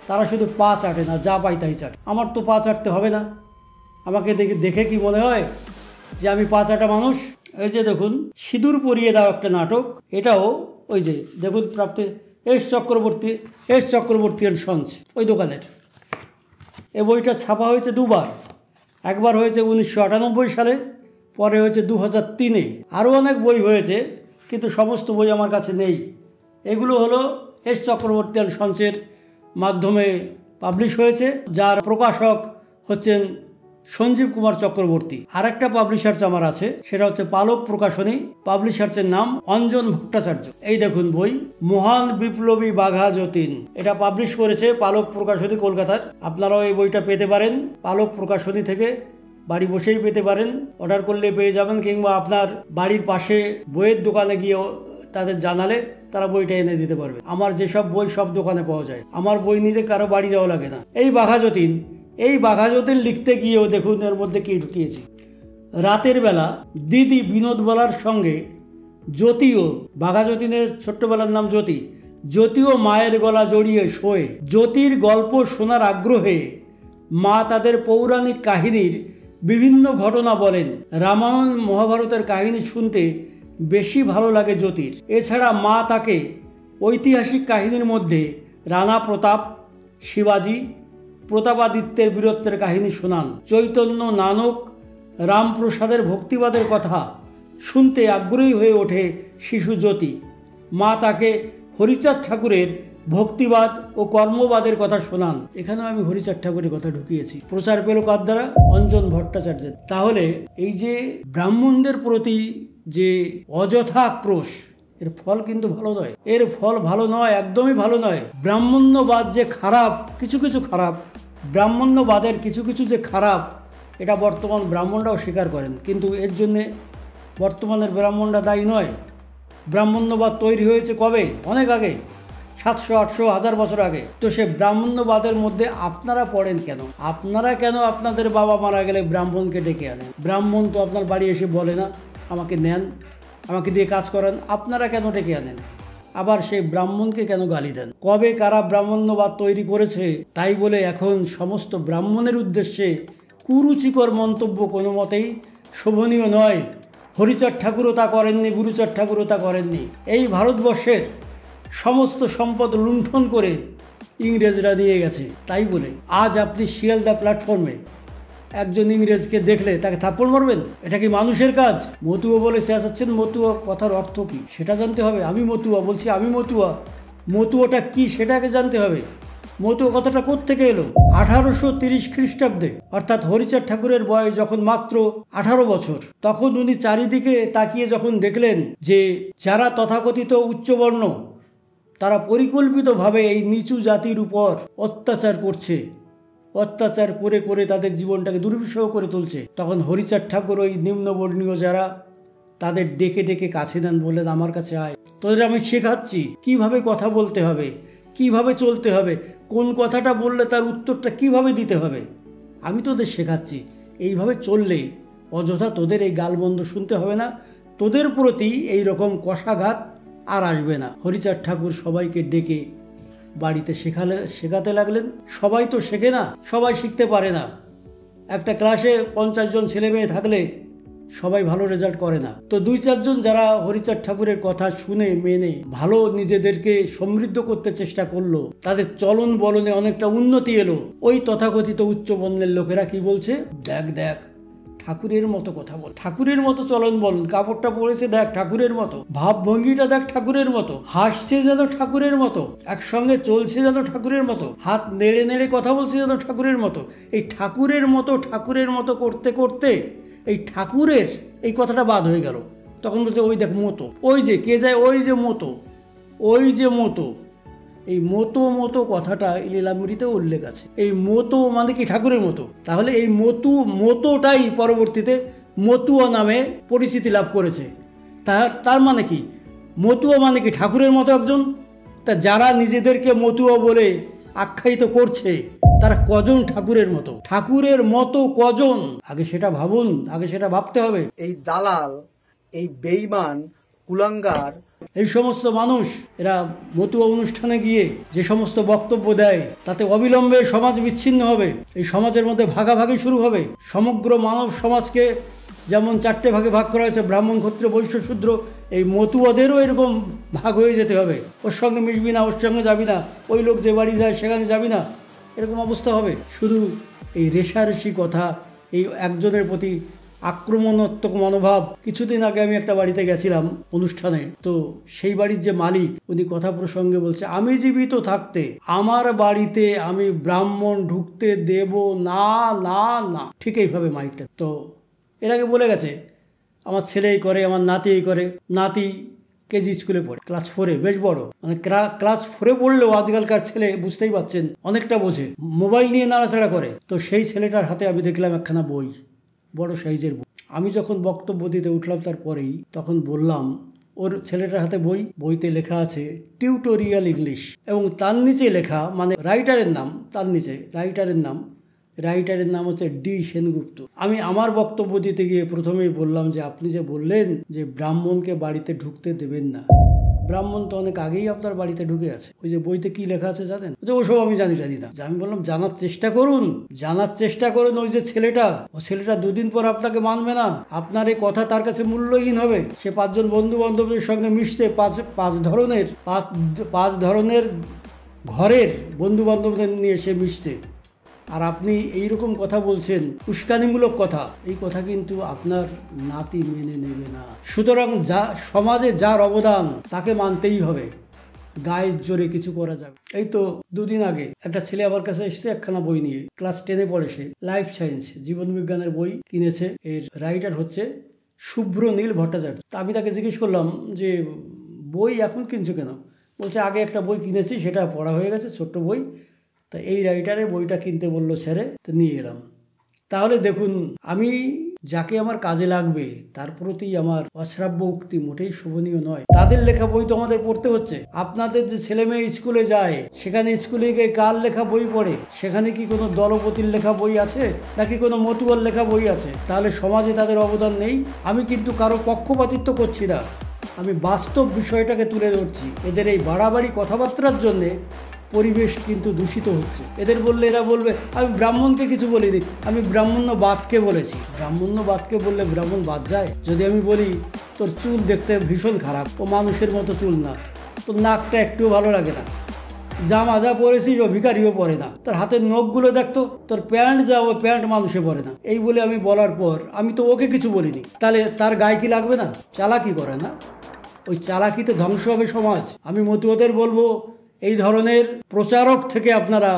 তারা শুধু পা চাটে না, যা পাই তাই চাটে। আমার তো পা চাটতে হবে না, আমাকে দেখে কি মনে হয় যে আমি পা চাটা মানুষ? এই যে দেখুন সিঁদুর পরিয়ে দাও একটা নাটক, এটাও ওই যে দেখুন প্রাপ্ত এস চক্রবর্তী এন্ড সন্স, ওই দোকানের। এই বইটা ছাপা হয়েছে 2 বার, একবার হয়েছে 1998 সালে, পরে হয়েছে 2003-এ। আরও অনেক বই হয়েছে কিন্তু সমস্ত বই আমার কাছে নেই। এগুলো হলো এস চক্রবর্তী এন্ড সন্সের মাধ্যমে পাবলিশ হয়েছে, যার প্রকাশক হচ্ছেন সঞ্জীব কুমার চক্রবর্তী। আরেকটা পাবলিশার্স আমার আছে, সেটা হচ্ছে পালক প্রকাশনী। পাবলিশার্সের নাম অঞ্জন ভট্টাচার্য। এই দেখুন বই, মহান বিপ্লবী বাঘা যতীন, এটা পাবলিশ করেছে পালক প্রকাশনী কলকাতার। আপনারাও এই বইটা পেতে পারেন পালক প্রকাশনী থেকে, বাড়ি বসেই পেতে পারেন, অর্ডার করলে পেয়ে যাবেন, কিংবা আপনার বাড়ির পাশে বইয়ের দোকানে গিয়ে তাদের জানালে তারা বইটা এনে দিতে পারবে। আমার যেসব বই সব দোকানে পাওয়া যায়, আমার বই নিতে কারো বাড়ি যাওয়া লাগে না। এই বাঘা যতীন, এই বাঘা যতীন লিখতে গিয়েও দেখুন এর মধ্যে কি ঢুকিয়েছি। রাতের বেলা দিদি বিনোদবালার সঙ্গে জ্যোতিও, বাঘা যতীনের ছোট্টবেলার নাম জ্যোতি, জ্যোতিও মায়ের গলা জড়িয়ে শোয়ে। জ্যোতির গল্প শোনার আগ্রহে মা তাদের পৌরাণিক কাহিনীর বিভিন্ন ঘটনা বলেন। রামায়ণ মহাভারতের কাহিনী শুনতে বেশি ভালো লাগে জ্যোতির। এছাড়া মা তাকে ঐতিহাসিক কাহিনীর মধ্যে রানা প্রতাপ, শিবাজি, প্রতাপাদিত্যের বীরত্বের কাহিনী শোনান। চৈতন্য, নানক, রামপ্রসাদের ভক্তিবাদের কথা শুনতে আগ্রহী হয়ে ওঠে শিশু জ্যোতি। মা তাকে হরিচাঁদ ঠাকুরের ভক্তিবাদ ও কর্মবাদের কথা শোনান। এখানেও আমি হরিচাঁদ ঠাকুরের কথা ঢুকিয়েছি। প্রচার পেল কার দ্বারা? অঞ্জন ভট্টাচার্যের। তাহলে এই যে ব্রাহ্মণদের প্রতি যে অযথা আক্রোশ, এর ফল কিন্তু ভালো নয়, এর ফল ভালো নয়, একদমই ভালো নয়। ব্রাহ্মণ্যবাদ যে খারাপ, কিছু কিছু খারাপ, ব্রাহ্মণ্যবাদের কিছু কিছু যে খারাপ, এটা বর্তমান ব্রাহ্মণরাও স্বীকার করেন, কিন্তু এর জন্যে বর্তমানের ব্রাহ্মণরা দায়ী নয়। ব্রাহ্মণ্যবাদ তৈরি হয়েছে কবে? অনেক আগে, 700, 800, 1000 বছর আগে। তো সে ব্রাহ্মণ্যবাদের মধ্যে আপনারা পড়েন কেন? আপনারা কেন আপনাদের বাবা মারা গেলে ব্রাহ্মণকে ডেকে আনেন? ব্রাহ্মণ তো আপনার বাড়ি এসে বলে না আমাকে নেন, আমাকে দিয়ে কাজ করান, আপনারা কেন ডেকে আনেন? আবার সেই ব্রাহ্মণকে কেন গালি দেন? কবে কারা ব্রাহ্মণ্যবাদ তৈরি করেছে তাই বলে এখন সমস্ত ব্রাহ্মণের উদ্দেশ্যে কুরুচিকর মন্তব্য কোনো মতেই শোভনীয় নয়। হরিচাঁদ ঠাকুরও তা করেননি, গুরুচাঁদ ঠাকুরও তা করেননি। এই ভারতবর্ষের সমস্ত সম্পদ লুণ্ঠন করে ইংরেজরা নিয়ে গেছে। তাই বলে আজ আপনি শিয়ালদা প্ল্যাটফর্মে একজন ইংরেজকে দেখলে তাকে থাপ্পড় মারবেন? এটা কি মানুষের কাজ? মতুয়া বলে চেঁচাচ্ছেন, মতুয়া কথার অর্থ কি সেটা জানতে হবে। আমি মতুয়া বলছি, আমি মতুয়া, মতুয়াটা কি সেটাকে জানতে হবে। মতুয়া কথাটা কোত্থেকে এলো? 1830 খ্রিস্টাব্দে, অর্থাৎ হরিচাঁদ ঠাকুরের বয়স যখন মাত্র 18 বছর, তখন উনি চারিদিকে তাকিয়ে যখন দেখলেন যে যারা তথাকথিত উচ্চবর্ণ, তারা পরিকল্পিতভাবে এই নিচু জাতির উপর অত্যাচার করছে, অত্যাচার করে করে তাদের জীবনটাকে দুর্বিষহ করে তুলছে, তখন হরিচাঁদ ঠাকুর ওই নিম্নবর্ণীয় যারা, তাদের ডেকে ডেকে কাছে নেন, বললেন আমার কাছে আয়, তোদের আমি শেখাচ্ছি কিভাবে কথা বলতে হবে, কিভাবে চলতে হবে, কোন কথাটা বললে তার উত্তরটা কিভাবে দিতে হবে, আমি তোদের শেখাচ্ছি। এইভাবে চললে অযথা তোদের এই গালবন্ধ শুনতে হবে না, তোদের প্রতি এই রকম কষাঘাত আর আসবে না। হরিচাঁদ ঠাকুর সবাইকে ডেকে বাড়িতে শেখাতে লাগলেন। সবাই তো শেখে না, সবাই শিখতে পারে না। একটা ক্লাসে 50 জন ছেলে মেয়ে থাকলে সবাই ভালো রেজাল্ট করে না। তো 2-4 জন যারা হরিচাঁদ ঠাকুরের কথা শুনে মেনে ভালো নিজেদেরকে সমৃদ্ধ করতে চেষ্টা করলো, তাদের চলন বলনে অনেকটা উন্নতি এলো। ওই তথাকথিত উচ্চ বর্ণের লোকেরা কি বলছে? দেখ দেখ ঠাকুরের মতো কথা বল, ঠাকুরের মতো চলন বল, কাপড়টা পরেছে দেখ ঠাকুরের মতো, ভাবভঙ্গিটা দেখ ঠাকুরের মতো, হাসছে যেন ঠাকুরের মতো, একসঙ্গে চলছে যেন ঠাকুরের মতো, হাত নেড়ে নেড়ে কথা বলছে যেন ঠাকুরের মতো। এই ঠাকুরের মতো করতে করতে এই ঠাকুরের এই কথাটা বাদ হয়ে গেল। তখন বলছে ওই দেখ মতো, ওই যে কে যায়, ওই যে মতো, ওই যে মতো। এই মতো কথাটা লীলামৃতেও উল্লেখ আছে। এই মতো মানে কি? ঠাকুরের মতো। তাহলে এই মতোটাই পরবর্তীতে মতুয়া নামে পরিচিতি লাভ করেছে। তার মানে কি? মতুয়া মানে কি? ঠাকুরের মতো একজন। তা যারা নিজেদেরকে মতুয়া বলে আখ্যায়িত করছে তারা কজন ঠাকুরের মতো? ঠাকুরের মতো কজন? আগে সেটা ভাবুন, আগে সেটা ভাবতে হবে। এই দালাল, এই বেঈমান, কুলাঙ্গার, এই সমস্ত মানুষ এরা মতুয়া অনুষ্ঠানে গিয়ে যে সমস্ত বক্তব্য দেয়, তাতে অবিলম্বে সমাজ বিচ্ছিন্ন হবে, এই সমাজের মধ্যে ভাগাভাগি শুরু হবে। সমগ্র মানব সমাজকে যেমন 4টে ভাগে ভাগ করা হয়েছে, ব্রাহ্মণ, ক্ষত্রিয়, বৈশ্য, শূদ্র, এই মতুয়াদেরও এরকম ভাগ হয়ে যেতে হবে। ওর সঙ্গে মিশবি না, ওর সঙ্গে যাবি না, ওই লোক যে বাড়ি যায় সেখানে যাবি না, এরকম অবস্থা হবে। শুধু এই রেশারেশি কথা, এই একজনের প্রতি আক্রমণাত্মক মনোভাব। কিছুদিন আগে আমি একটা বাড়িতে গেছিলাম অনুষ্ঠানে, তো সেই বাড়ির যে মালিক উনি কথা প্রসঙ্গে বলছে, আমি জীবিত থাকতে আমার বাড়িতে আমি ব্রাহ্মণ ঢুকতে দেব না না না, ঠিক এইভাবে মাইকটা। তো এর আগে বলে গেছে আমার ছেলেই করে, আমার নাতিই করে। নাতি কেজি স্কুলে পড়ে, ক্লাস 4-এ, বেশ বড়, মানে ক্লাস 4-এ পড়লেও আজকালকার ছেলে বুঝতেই পারছেন অনেকটা বোঝে, মোবাইল নিয়ে নাড়াচাড়া করে। তো সেই ছেলেটার হাতে আমি দেখলাম একখানা বই, বড় সাইজের বই। আমি যখন বক্তব্য দিতে উঠলাম তারপরেই তখন বললাম, ওর ছেলেটার হাতে বই, বইতে লেখা আছে টিউটোরিয়াল ইংলিশ, এবং তার নিচে লেখা, মানে রাইটারের নাম, তার নিচে রাইটারের নাম হচ্ছে ডি সেনগুপ্ত। আমি আমার বক্তব্য দিতে গিয়ে প্রথমেই বললাম যে আপনি যে বললেন যে ব্রাহ্মণকে বাড়িতে ঢুকতে দেবেন না, ব্রাহ্মণ তো অনেক আগেই আপনার বাড়িতে ঢুকে আছে। ওই যে বইতে কি লেখা আছে জানেন? যে ওসব আমি জানি না। আমি বললাম জানার চেষ্টা করুন। ওই যে ছেলেটা 2 দিন পর আপনাকে মানবে না, আপনার এই কথা তার কাছে মূল্যহীন হবে। সে 5 জন বন্ধু বান্ধবদের সঙ্গে মিশছে, পাঁচ ধরনের ঘরের বন্ধু বান্ধবদের নিয়ে সে মিশছে, আর আপনি এইরকম কথা বলছেন, উস্কানিমূলক কথা। এই কথা কিন্তু আপনার নাতি মেনে নেবে না। সুতরাং সমাজে যার অবদান তাকে মানতেই হবে, গায়ের জোরে কিছু করা যাবে। এই তো 2 দিন আগে একটা ছেলে আমার কাছে এসেছে একখানা বই নিয়ে, ক্লাস 10-এ পড়ে সে, লাইফ সায়েন্স, জীবন বিজ্ঞানের বই কিনেছে। এর রাইটার হচ্ছে শুভ্রনীল ভট্টাচার্য। তা আমি তাকে জিজ্ঞেস করলাম যে বই এখন কিনছো কেন? বলছে আগে একটা বই কিনেছি, সেটা পড়া হয়ে গেছে, ছোট্ট বই, তা এই রাইটারের বইটা কিনতে বললো স্যারে, তো নিয়ে এলাম। তাহলে দেখুন, আমি যাকে আমার কাজে লাগবে তার প্রতি আমার অশ্রাব্য উক্তি মোটেই শোভনীয় নয়। তাদের লেখা বই তো আমাদের পড়তে হচ্ছে। আপনাদের যে ছেলে মেয়ে স্কুলে যায়, সেখানে স্কুলে গিয়ে কার লেখা বই পড়ে? সেখানে কি কোনো দলপতির লেখা বই আছে, নাকি কোনো মতুয়ার লেখা বই আছে? তাহলে সমাজে তাদের অবদান নেই? আমি কিন্তু কারো পক্ষপাতিত্ব করছি না, আমি বাস্তব বিষয়টাকে তুলে ধরছি। এদের এই বাড়াবাড়ি কথাবার্তার জন্যে পরিবেশ কিন্তু দূষিত হচ্ছে। এদের বললে এরা বলবে আমি ব্রাহ্মণকে কিছু বলিনি, আমি ব্রাহ্মণ্যবাদকে বলেছি। ব্রাহ্মণ্যবাদকে বললে ব্রাহ্মণ বাদ যায়? যদি আমি বলি তোর চুল দেখতে ভীষণ খারাপ, ও মানুষের মতো চুল না, তোর নাকটা একটুও ভালো লাগে না, জামা যা পরেছিস ও ভিখারিও পরে না, তোর হাতের নখগুলো দেখতো, তোর প্যান্ট যা, ও প্যান্ট মানুষে পরে না, এই বলে আমি বলার পর আমি তো ওকে কিছু বলিনি, তাহলে তার গায়ে কি লাগবে না? চালাকি করে না? ওই চালাকিতে ধ্বংস হবে সমাজ। আমি মতুয়াদের বলবো, এই ধরনের প্রচারক থেকে আপনারা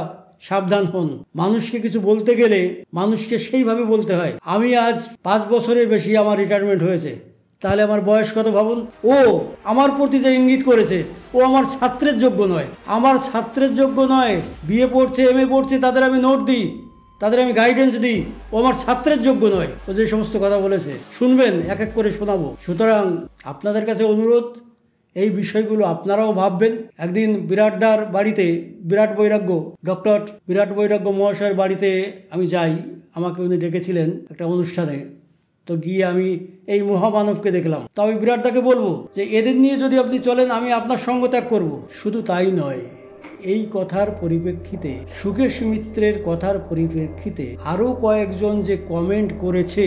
সাবধান হন। মানুষকে কিছু বলতে গেলে মানুষকে সেইভাবে বলতে হয়। আমি আজ 5 বছরের বেশি আমার রিটায়ারমেন্ট হয়েছে, তাহলে আমার বয়স কত ভাবুন। ও আমার প্রতি যে ইঙ্গিত করেছে, ও আমার ছাত্রের যোগ্য নয়, বিএ পড়ছে, MA পড়ছে, তাদের আমি নোট দিই, তাদের আমি গাইডেন্স দিই, ও আমার ছাত্রের যোগ্য নয়। ও যে সমস্ত কথা বলেছে শুনবেন, এক এক করে শোনাবো। সুতরাং আপনাদের কাছে অনুরোধ, এই বিষয়গুলো আপনারাও ভাববেন। একদিন বিরাটদার বাড়িতে, ডক্টর বিরাট বৈরাগ্য মহাশয়ের বাড়িতে আমি যাই, আমাকে উনি ডেকেছিলেন একটা অনুষ্ঠানে। তো গিয়ে আমি এই মহামানবকে দেখলাম। তো আমি বিরাটদাকে বলবো যে এদের নিয়ে যদি আপনি চলেন, আমি আপনার সঙ্গ ত্যাগ করব। শুধু তাই নয়, এই কথার পরিপ্রেক্ষিতে, সুকেশ মিত্রের কথার পরিপ্রেক্ষিতে আরও কয়েকজন যে কমেন্ট করেছে,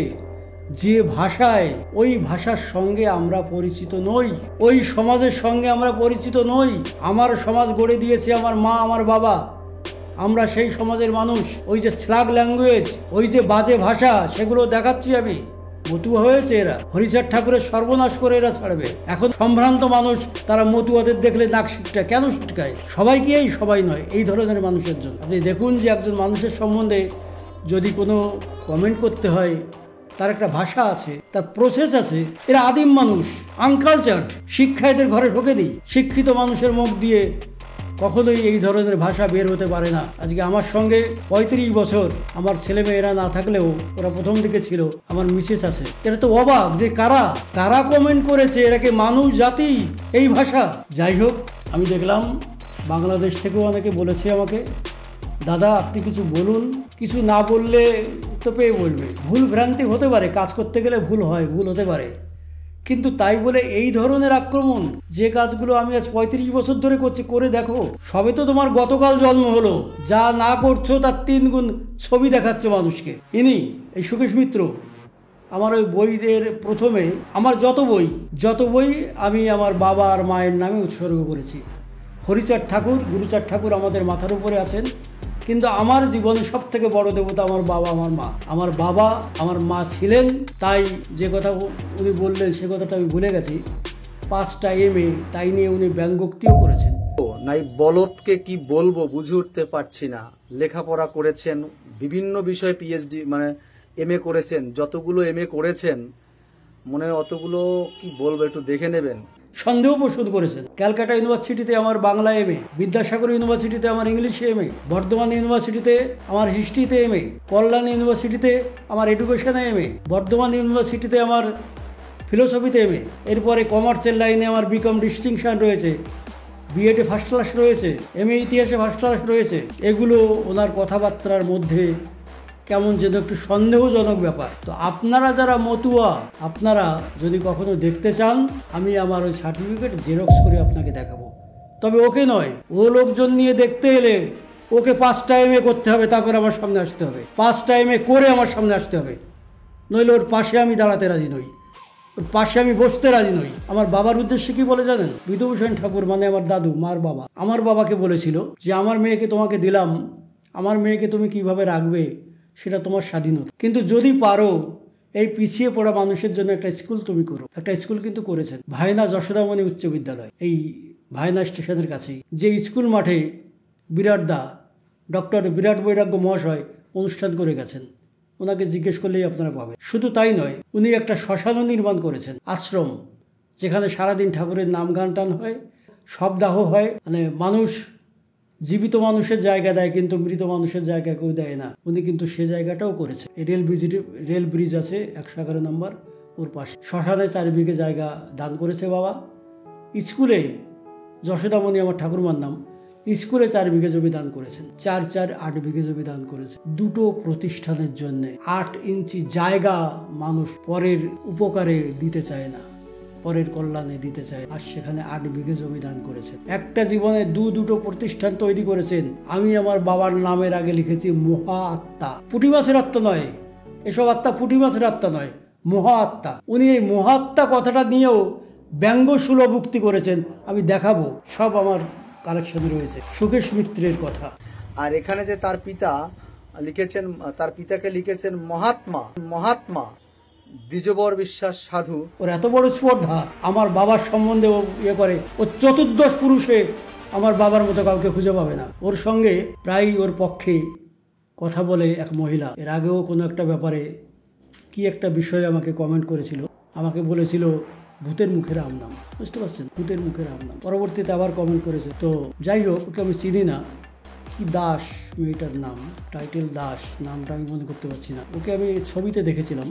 যে ভাষায়, ওই ভাষার সঙ্গে আমরা পরিচিত নই, ওই সমাজের সঙ্গে আমরা পরিচিত নই। আমার সমাজ গড়ে দিয়েছে আমার মা, আমার বাবা, আমরা সেই সমাজের মানুষ। ওই যে স্ল্যাগ ল্যাঙ্গুয়েজ, ওই যে বাজে ভাষা, সেগুলো দেখাচ্ছি আমি। মতুয়া হয়েছে এরা, হরিচাঁদ ঠাকুরের সর্বনাশ করে এরা ছাড়বে। এখন সম্ভ্রান্ত মানুষ, তারা মতুয়াদের দেখলে নাক শিটকায়। কেন শিটকায়? সবাই কি এই? সবাই নয়, এই ধরনের মানুষের জন্য। আপনি দেখুন যে একজন মানুষের সম্বন্ধে যদি কোনো কমেন্ট করতে হয়, তার একটা ভাষা আছে, তার প্রসেস আছে। এরা আদিম মানুষ, আনকালচার্ড, শিক্ষা এদের ঘরে ঢোকেনি। শিক্ষিত মানুষের মুখ দিয়ে কখনোই এই ধরনের ভাষা বের হতে পারে না। আজকে আমার সঙ্গে 35 বছর, আমার ছেলে মেয়েরা না থাকলেও, ওরা প্রথম দিকে ছিল, আমার মিসেস আছে। এরা তো অবাক যে কারা কমেন্ট করেছে, এরা কি মানুষ জাতি, এই ভাষা। যাই হোক, আমি দেখলাম বাংলাদেশ থেকেও অনেকে বলেছে আমাকে, দাদা আপনি কিছু বলুন। কিছু না বললে তো পেয়ে বলবে, ভুল ভ্রান্তি হতে পারে, কাজ করতে গেলে ভুল হয়, ভুল হতে পারে, কিন্তু তাই বলে এই ধরনের আক্রমণ, যে কাজগুলো আমি আজ 35 বছর ধরে করছি, করে দেখো। সবে তো তোমার গতকাল জন্ম হলো, যা না করছো তার 3 গুণ ছবি দেখাচ্ছ মানুষকে। এই সুকেশ মিত্র আমার ওই বইদের প্রথমে, আমার যত বই আমি আমার বাবা আর মায়ের নামে উৎসর্গ করেছি। হরিচাঁদ ঠাকুর, গুরুচাঁদ ঠাকুর আমাদের মাথার উপরে আছেন, কিন্তু আমার জীবনে সব থেকে বড় দেবতা আমার বাবা, আমার মা। আমার বাবা আমার মা ছিলেন, তাই যে কথা উনি বললেন সে কথাটা আমি ভুলে গেছি। 5টা MA তাই নিয়ে উনি ব্যঙ্গোক্তিও করেছেন। নাই বলদকে কি বলবো বুঝে উঠতে পারছি না। লেখাপড়া করেছেন, বিভিন্ন বিষয়ে PhD মানে MA করেছেন, যতগুলো MA করেছেন মনে হয় অতগুলো কি বলবো একটু দেখে নেবেন। সন্দেহ পোষণ করেছেন। ক্যালকাটা ইউনিভার্সিটিতে আমার বাংলা MA, বিদ্যাসাগর ইউনিভার্সিটিতে আমার ইংলিশে MA, বর্ধমান ইউনিভার্সিটিতে আমার হিস্ট্রিতে MA, কল্যাণ ইউনিভার্সিটিতে আমার এডুকেশনে MA, বর্ধমান ইউনিভার্সিটিতে আমার ফিলোসফিতে MA, এরপরে কমার্সের লাইনে আমার BCom ডিস্টিংশন রয়েছে, BED ফার্স্ট ক্লাস রয়েছে, MA ইতিহাসে ফার্স্ট ক্লাস রয়েছে। এগুলো ওনার কথাবার্তার মধ্যে কেমন যেন একটু সন্দেহজনক ব্যাপার। তো আপনারা যারা মতুয়া, আপনারা যদি কখনো দেখতে চান, আমি আমার ওই সার্টিফিকেট জেরক্স করে আপনাকে দেখাবো। তবে ওকে নয়, ও লোকজন নিয়ে দেখতে এলে ওকে 5টা MA করতে হবে, তারপরে আমার সামনে আসতে হবে। 5টা MA করে আমার সামনে আসতে হবে, নইলে ওর পাশে আমি দাঁড়াতে রাজি নই, ওর পাশে আমি বসতে রাজি নই। আমার বাবার উদ্দেশ্যে কি বলে জানেন? বিধুভূষণ ঠাকুর মানে আমার দাদু, মার বাবা, আমার বাবাকে বলেছিল যে আমার মেয়েকে তোমাকে দিলাম, আমার মেয়েকে তুমি কিভাবে রাখবে সেটা তোমার স্বাধীনতা, কিন্তু যদি পারো এই পিছিয়ে পড়া মানুষের জন্য একটা স্কুল তুমি করো। একটা স্কুল কিন্তু করেছেন ভাইনা যশোদামণি উচ্চ বিদ্যালয়, এই ভাইনা স্টেশনের কাছেই, যে স্কুল মাঠে বিরাট দা ডক্টর বিরাট বৈরাগ্য মহাশয় অনুষ্ঠান করে গেছেন। ওনাকে জিজ্ঞেস করলেই আপনারা পাবেন। শুধু তাই নয়, উনি একটা শ্মশানও নির্মাণ করেছেন, আশ্রম, যেখানে সারাদিন ঠাকুরের নাম গান টান হয়, শবদাহ হয়, মানে মানুষ জীবিত মানুষের জায়গা দেয় কিন্তু মৃত মানুষের জায়গা কেউ দেয় না। উনি কিন্তু সে জায়গাটাও করেছে। রেল ব্রিজ আছে 111 নম্বর, ওর পাশে শ্মশানে 4 বিঘে জায়গা দান করেছে বাবা। স্কুলে যশোদামণি আমার ঠাকুরমার নাম, স্কুলে 4 বিঘে জমি দান করেছেন, 8 বিঘে জমি দান করেছেন। দুটো প্রতিষ্ঠানের জন্য 8 ইঞ্চি জায়গা মানুষ পরের উপকারে দিতে চায় না, পরের কল্যাণে দিতে চায়, আর সেখানে 8 বিঘে জমি দান করেছেন। একটা জীবনে দুটো প্রতিষ্ঠান তৈরি করেছেন। আমি আমার বাবার নামের আগে লিখেছি মহা আত্মা, পুঁটি মাছের আত্মা নয়, এসব আত্মা পুঁটি মাছের আত্মা নয়, মহা আত্মা। উনি এই মহাত্মা কথাটা নিয়েও ব্যঙ্গসুলভ উক্তি করেছেন, আমি দেখাবো, সব আমার কালেকশনে রয়েছে। সুকেশ মিত্রের কথা। আর এখানে যে তার পিতা লিখেছেন, তার পিতাকে লিখেছেন মহাত্মা দ্বিজবর বিশ্বাস সাধু। ওর এত বড় স্পর্ধা আমার বাবার সম্বন্ধে ও ইয়ে করে, ও চতুর্দশ পুরুষে আমার বাবার মতো কাউকে খুঁজে পাবে না। ওর সঙ্গে প্রায় ওর পক্ষে কথা বলে এক মহিলা, এর আগেও কোনো একটা ব্যাপারে কি একটা বিষয়ে আমাকে কমেন্ট করেছিল, আমাকে বলেছিল ভূতের মুখের রাম নাম, বুঝতে পারছেন, ভূতের মুখের রাম নাম। পরবর্তীতে আবার কমেন্ট করেছে। তো যাই হোক, ওকে আমি চিনি না, কি দাস মেয়েটার নাম, টাইটেল দাস, নামটা আমি মনে করতে পারছি না। ওকে আমি ছবিতে দেখেছিলাম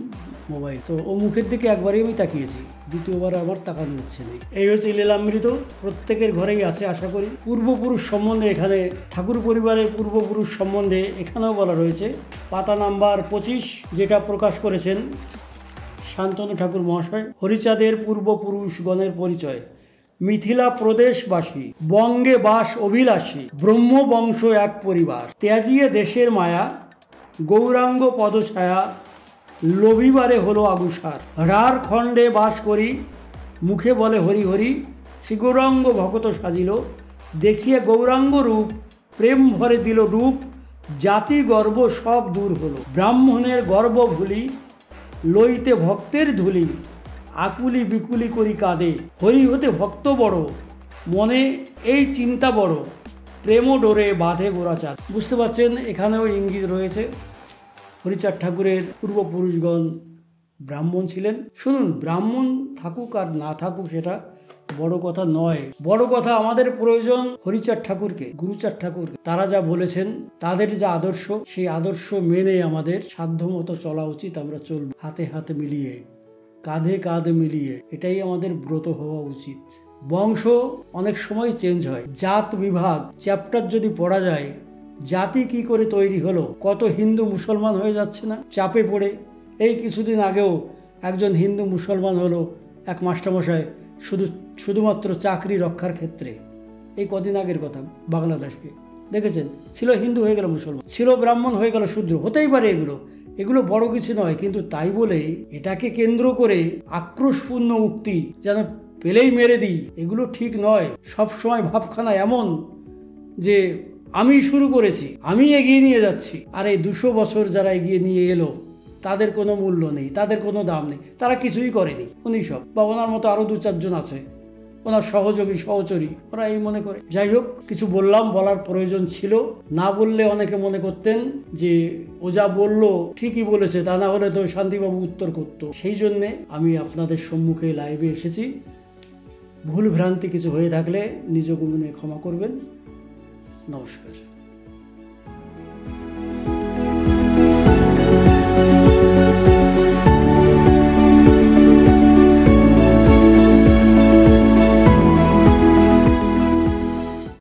মোবাইল, তো ও মুখের দিকে একবারই আমি তাকিয়েছি, দ্বিতীয়বার আমার তাকানো হচ্ছে না। এই হচ্ছে লীলামৃত, প্রত্যেকের ঘরেই আছে আশা করি। পূর্বপুরুষ সম্বন্ধে এখানে ঠাকুর পরিবারের পূর্বপুরুষ সম্বন্ধে এখানেও বলা রয়েছে। পাতা নাম্বার 25 যেটা প্রকাশ করেছেন শান্তনু ঠাকুর মহাশয়। হরিচাঁদের পূর্বপুরুষগণের পরিচয়। মিথিলা প্রদেশবাসী, বঙ্গে বাস অভিলাষী, ব্রহ্মবংশ এক পরিবার, ত্যাজিয়ে দেশের মায়া, গৌরাঙ্গ পদছায়া, লবিবারে হলো আগুসার, রার খণ্ডে বাস করি, মুখে বলে হরি হরি, শ্রীগৌরাঙ্গ ভকত সাজিল, দেখিয়ে গৌরাঙ্গ রূপ, প্রেম ভরে দিল ডুব, জাতি গর্ব সব দূর হলো, ব্রাহ্মণের গর্ব ভুলি, লইতে ভক্তের ধুলি, আকুলি বিকুলি করি কাঁদে, হরি হতে ভক্ত বড়, মনে এই চিন্তা বড়, প্রেম ডোরে বাঁধে গোরাচাঁদ। বুঝতে পারছেন, এখানেও ইঙ্গিত রয়েছে। হরিচাঁদ ঠাকুরের পূর্বপুরুষগণ ব্রাহ্মণ ছিলেন। শুনুন, ব্রাহ্মণ থাকুক আর না থাকুক সেটা বড় কথা নয়, বড় কথা আমাদের প্রয়োজন হরিচাঁদ ঠাকুরকে, গুরুচাঁদ ঠাকুরকে। তারা যা বলেছেন, তাদের যা আদর্শ, সেই আদর্শ মেনে আমাদের সাধ্যমতো চলা উচিত। আমরা চলব হাতে হাতে মিলিয়ে, কাঁধে কাঁধ মিলিয়ে, এটাই আমাদের ব্রত হওয়া উচিত। বংশ অনেক সময় চেঞ্জ হয়, জাত বিভাগ চ্যাপ্টার যদি পড়া যায়, জাতি কি করে তৈরি হলো, কত হিন্দু মুসলমান হয়ে যাচ্ছে না চাপে পড়ে। এই কিছুদিন আগেও একজন হিন্দু মুসলমান হলো এক মাস্টারমশাই, শুধুমাত্র চাকরি রক্ষার ক্ষেত্রে। এই কদিন আগের কথা, বাংলাদেশকে দেখেছেন, ছিল হিন্দু হয়ে গেল মুসলমান, ছিল ব্রাহ্মণ হয়ে গেল শূদ্র। হতেই পারে, এগুলো বড় কিছু নয়, কিন্তু তাই বলে এটাকে কেন্দ্র করে আক্রোশপূর্ণ উক্তি যেন পেলেই মেরে দিই, এগুলো ঠিক নয়। সব সময় ভাবখানা এমন যে আমি শুরু করেছি, আমি এগিয়ে নিয়ে যাচ্ছি। আর এই 200 বছর যারা এগিয়ে নিয়ে এলো তাদের কোনো মূল্য নেই, তাদের কোনো দাম নেই, তারা কিছুই করেনি। উনি সব বা ওনার মতো আরো 2-4 জন আছে, ওনার সহযোগী সহচরী, ওরা এই মনে করে। যাই হোক, কিছু বললাম, বলার প্রয়োজন ছিল। না বললে অনেকে মনে করতেন যে ও যা বললো ঠিকই বলেছে, তা না হলে তো শান্তিবাবু উত্তর করতো। সেই জন্যে আমি আপনাদের সম্মুখে লাইভে এসেছি। ভুল ভ্রান্তি কিছু হয়ে থাকলে নিজ গুণে ক্ষমা করবেন। নমস্কার।